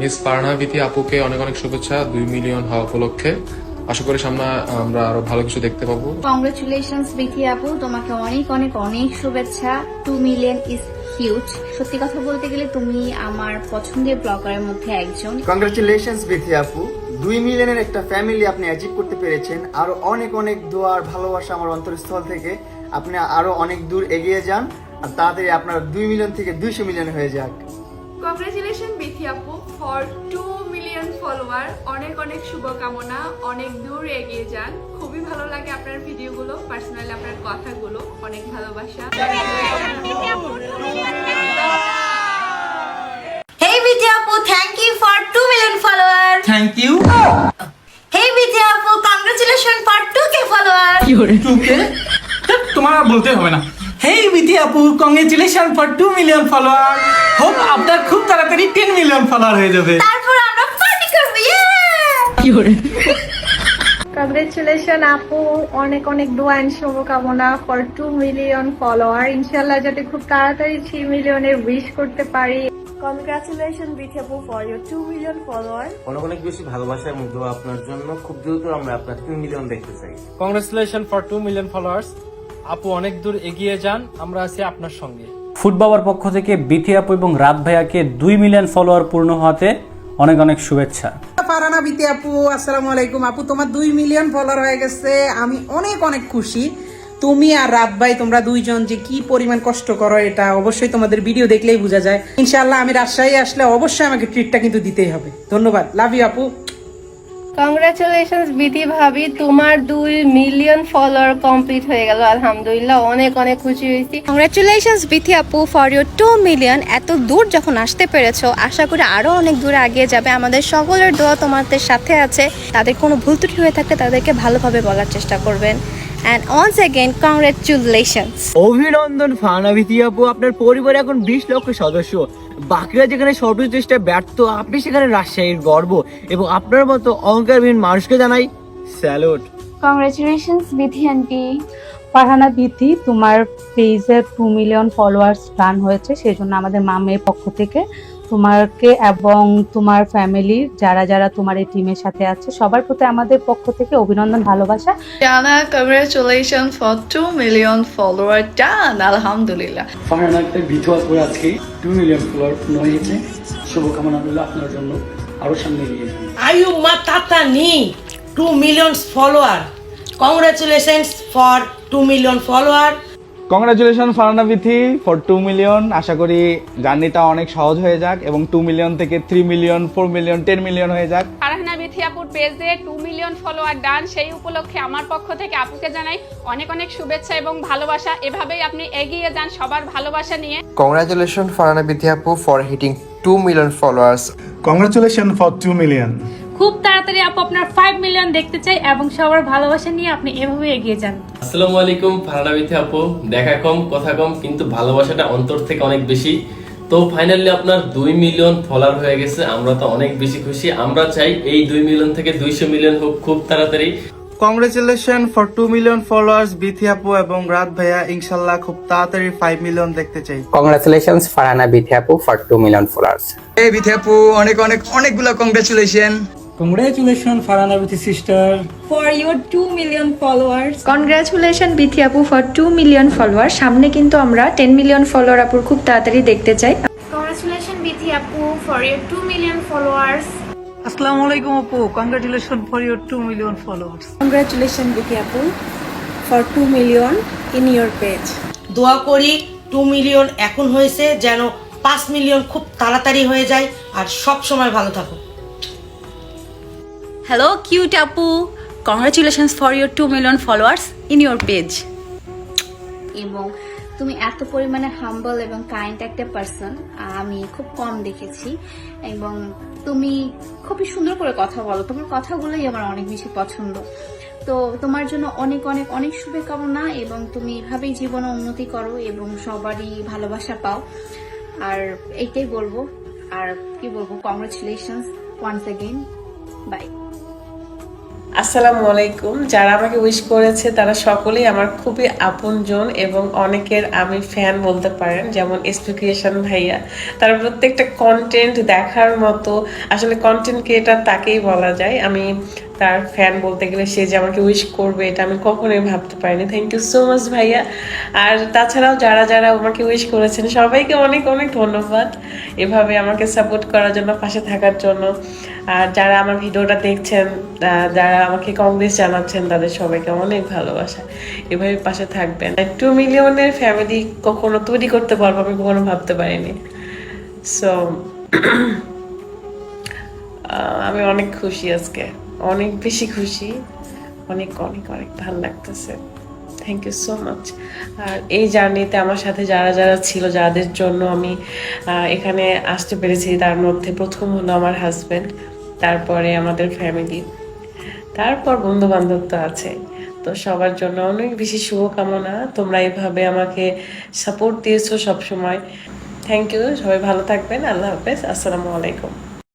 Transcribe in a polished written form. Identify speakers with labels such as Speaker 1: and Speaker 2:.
Speaker 1: Miss Farhana Bithi আপুকে অনেক অনেক শুভেচ্ছা 2 মিলিয়ন হওয়া উপলক্ষে। আশা করি সামনে আমরা আরো ভালো কিছু দেখতে পাবো।
Speaker 2: কংগ্রেচুলেশনস বিথি আপু, তোমাকে অনেক অনেক অনেক শুভেচ্ছা। 2 মিলিয়ন ইজ হিউজ। সত্যি কথা বলতে গেলে তুমি আমার পছন্দের ব্লগারের মধ্যে একজন।
Speaker 3: কংগ্রেচুলেশনস বিথি আপু, 2 মিলিয়নের একটা ফ্যামিলি আপনি অ্যাচিভ করতে পেরেছেন। আরো অনেক অনেক দোয়া আর ভালোবাসা আমার অন্তরস্থল থেকে। আপনি আরো অনেক দূর এগিয়ে যান আর তাড়াতাড়ি আপনার 2 মিলিয়ন থেকে 200 মিলিয়ন হয়ে যাক।
Speaker 4: কংগ্রেচুলেশন বিথি আপু ফর 2 মিলিয়ন ফলোয়ার। অনেক অনেক শুভকামনা, অনেক দূর এগিয়ে যান। খুবই ভালো লাগে আপনার ভিডিওগুলো, পার্সোনালি আপনার কথাগুলো, অনেক ভালোবাসা।
Speaker 5: Hey Vidya Apu, thank you for 2 million followers.
Speaker 6: Thank you.
Speaker 5: Hey Vidya Apu, congratulations for 2K followers.
Speaker 6: 2K? তোমার আর বলতে হবে না। Hey বিথি আপু, congratulation for 2 million follower. Hope আপনার খুব তাড়াতাড়ি 10 মিলিয়ন ফলোয়ার হয়ে যাবে।
Speaker 5: তারপর আমরা পার্টি করব।
Speaker 7: কংগ্রেচুলেশন আপু, অনেক অনেক দোয়া এন্ড শুভকামনা ফর 2 মিলিয়ন ফলোয়ার। ইনশাআল্লাহ যাতে খুব তাড়াতাড়ি 3 মিলিয়নের উইশ করতে পারি।
Speaker 8: কনগ্রাচুলেশন বিথি আপু ফর ইওর 2 মিলিয়ন ফলোয়ার।
Speaker 9: অনেক অনেক বেশি ভালোবাসা এবং দোয়া আপনার জন্য। খুব দ্রুত আমরা আপনার 2 মিলিয়ন দেখতে চাই।
Speaker 10: Congratulation for 2 million followers. আপু অনেক দূর এগিয়ে যান, আমরা আছি আপনার সঙ্গে।
Speaker 11: ফুড বাবার পক্ষ থেকে বিথি আপু এবং রাত ভাইয়াকে 2 মিলিয়ন ফলোয়ার পূর্ণ হওয়াতে অনেক অনেক শুভেচ্ছা।
Speaker 12: ফারহানা বিথি আপু, আসসালামু আলাইকুম আপু, তোমার 2 মিলিয়ন ফলোয়ার হয়ে গেছে। আমি অনেক অনেক খুশি। তুমি আর রাত ভাই তোমরা দুইজন যে কি পরিমাণ কষ্ট করো এটা অবশ্যই তোমাদের ভিডিও দেখলেই বোঝা যায়। ইনশাআল্লাহ আমি রাজশাহী আসলে অবশ্যই আমাকে ট্রিটটা কিন্তু দিতেই হবে। ধন্যবাদ, লাভ ইউ আপু।
Speaker 7: কংগ্রেচুলেশনস বিথি ভাবি, তোমার 2 মিলিয়ন ফলোয়ার কমপ্লিট হয়ে গেল। আলহামদুলিল্লাহ, অনেক অনেক খুশি হয়েছি।
Speaker 2: কংগ্রেচুলেশনস বিথি আপু ফর ইওর 2 মিলিয়ন। এত দূর যখন আসতে পেরেছো, আশা করি আরো অনেক দূরে এগিয়ে যাবে। আমাদের সকলের দোয়া তোমাদের সাথে আছে। তাদের কোনো ভুল ত্রুটি হয়ে থাকলে তাদেরকে ভালোভাবে বলার চেষ্টা করবেন। And once again, congratulations.
Speaker 3: অভিনন্দন ফারহানা বিথি আপু, আপনার পরিবারে এখন 20 লক্ষ সদস্য। বাকিরা যেখানে সর্বচেষ্টায় ব্যর্থ, আপনি সেখানে রাজশাহীর গর্ব এবং আপনার মতো অহংকারহীন মানুষকে জানাই salute.
Speaker 2: Congratulations Bithi aunty.
Speaker 7: Farhana Bithi, তোমার পেজে 2 মিলিয়ন ফলোয়ার্স রান হয়েছে, সেজন্য আমাদের মামের পক্ষ থেকে তোমাকে এবং তোমার ফ্যামিলি যারা যারা তোমার এই টিমের সাথে আছে সবার প্রতি আমাদের পক্ষ থেকে অভিনন্দন, ভালোবাসা।
Speaker 4: জানা congratulation for 2 million follower done, আলহামদুলিল্লাহ।
Speaker 10: ফারহানা বিথি আপুর আজকে 2 মিলিয়ন ফলোয়ার পূর্ণ হয়েছে। শুভকামনা রইল আপনার জন্য, আরো সামনে এগিয়ে যান।
Speaker 5: আয়ু মা তাতা নি 2 million follower. Congratulations for 2 million follower.
Speaker 13: Congratulation Farhana Bithi for 2 million. আশা করি জার্নিটা অনেক সহজ হয়ে যাক এবং 2 মিলিয়ন থেকে 3 মিলিয়ন, 4 মিলিয়ন, 10 মিলিয়ন হয়ে যাক।
Speaker 4: ফারহানা বিথি আপুর পেজে 2 মিলিয়ন ফলোয়ার ডান। সেই উপলক্ষে আমার পক্ষ থেকে আপুকে জানাই অনেক অনেক শুভেচ্ছা এবং ভালোবাসা। এভাবেই আপনি এগিয়ে যান সবার ভালোবাসা নিয়ে।
Speaker 9: কংগ্রাচুলেশন ফারহানা বিথি আপু for hitting 2 million followers.
Speaker 13: Congratulation for 2 million.
Speaker 7: খুব তাড়াতাড়ি আপু আপনার 5 মিলিয়ন দেখতে চাই এবং সবার ভালোবাসা নিয়ে আপনি এভাবে এগিয়ে যান।
Speaker 10: আসসালামু আলাইকুম ফারহানা বিথি আপু, দেখা কম কথা কম কিন্তু ভালোবাসাটা অন্তর থেকে অনেক বেশি। তো ফাইনালি আপনার 2 মিলিয়ন ফলোয়ার হয়ে গেছে, আমরা তো অনেক বেশি খুশি। আমরা চাই এই 2 মিলিয়ন থেকে 200 মিলিয়ন হোক খুব তাড়াতাড়ি।
Speaker 3: Congratulation for 2 million followers Bithi আপু এবং রাত ভাইয়া, ইনশাআল্লাহ খুব তাড়াতাড়ি 5 মিলিয়ন দেখতে চাই।
Speaker 9: কংগ্রাচুলেশনস ফারহানা বিথি আপু ফর 2 মিলিয়ন ফলোয়ার্স।
Speaker 12: এই বিথি আপু, অনেক অনেক অনেকগুলো congratulation.
Speaker 6: Congratulation Farhana Bithi sister
Speaker 7: for your 2 million followers.
Speaker 2: Congratulation Bithi আপু ফর 2 মিলিয়ন ফলোয়ার। সামনে কিন্তু আমরা 10 মিলিয়ন ফলোয়ার আপুর খুব তাড়াতাড়ি দেখতে চাই।
Speaker 4: কংগ্রেচুলেশন বিথি আপু ফর ইওর 2 মিলিয়ন ফলোয়ার্স।
Speaker 12: আসসালামু আলাইকুম আপু, congratulation for your 2 million followers.
Speaker 8: Congratulation Bithi আপু for 2 million in your page.
Speaker 5: দোয়া করি 2 মিলিয়ন এখন হয়েছে যেন 5 মিলিয়ন খুব তাড়াতাড়ি হয়ে যায় আর সব সময় ভালো থাকো।
Speaker 2: হ্যালো কিউট আপু, congratulations for your 2 million followers in your page. এবং তুমি এত পরিমাণে হাম্বল এবং কাইন্ড একটা পারসন আমি খুব কম দেখেছি। এবং তুমি খুবই সুন্দর করে কথা বলো, তোমার কথাগুলোই আমার অনেক বেশি পছন্দ। তো তোমার জন্য অনেক অনেক অনেক শুভকামনা এবং তুমি এভাবেই জীবনে উন্নতি করো এবং সবারই ভালোবাসা পাও। আর এইটাই বলবো, আর কি বলবো, কংগ্রাচুলেশনস ওয়ান্স এগেইন, বাই।
Speaker 14: আসসালামু আলাইকুম। যারা আমাকে উইশ করেছে তারা সকলেই আমার খুবই আপনজন এবং অনেকের আমি ফ্যান বলতে পারেন, যেমন এসপি ক্রিয়েশন ভাইয়া। তারা প্রত্যেকটা কন্টেন্ট দেখার মতো, আসলে কন্টেন্ট ক্রিয়েটার তাকেই বলা যায়। আমি তার ফ্যান বলতে গেলে সে যে আমাকে উইশ করবে এটা আমি কখনোই ভাবতে পারিনি। থ্যাংক ইউ সো মাচ ভাইয়া। আর তাছাড়াও যারা যারা আমাকে উইশ করেছেন সবাইকে অনেক অনেক ধন্যবাদ এভাবে আমাকে সাপোর্ট করার জন্য, পাশে থাকার জন্য। আর যারা আমার ভিডিওটা দেখছেন, যারা আমাকে কংগ্রেস জানাচ্ছেন, তাদের সবাইকে অনেক ভালোবাসা। এভাবে পাশে থাকবেন। 2 মিলিয়নের ফ্যামিলি কখনো তৈরি করতে পারবো আমি কখনো ভাবতে পারিনি। সো আমি অনেক খুশি আজকে, অনেক বেশি খুশি, অনেক অনেক অনেক ভালো লাগতেছে। Thank you so much. আর এই জার্নিতে আমার সাথে যারা যারা ছিল, যাদের জন্য আমি এখানে আসতে পেরেছি, তার মধ্যে প্রথম হলো আমার হাজব্যান্ড, তারপরে আমাদের ফ্যামিলি, তারপর বন্ধু বান্ধব তো আছে। তো সবার জন্য অনেক বেশি শুভকামনা। তোমরা এভাবে আমাকে সাপোর্ট দিয়েছো সবসময়। Thank you. সবাই ভালো থাকবেন। আল্লাহ হাফেজ। আসসালামু আলাইকুম।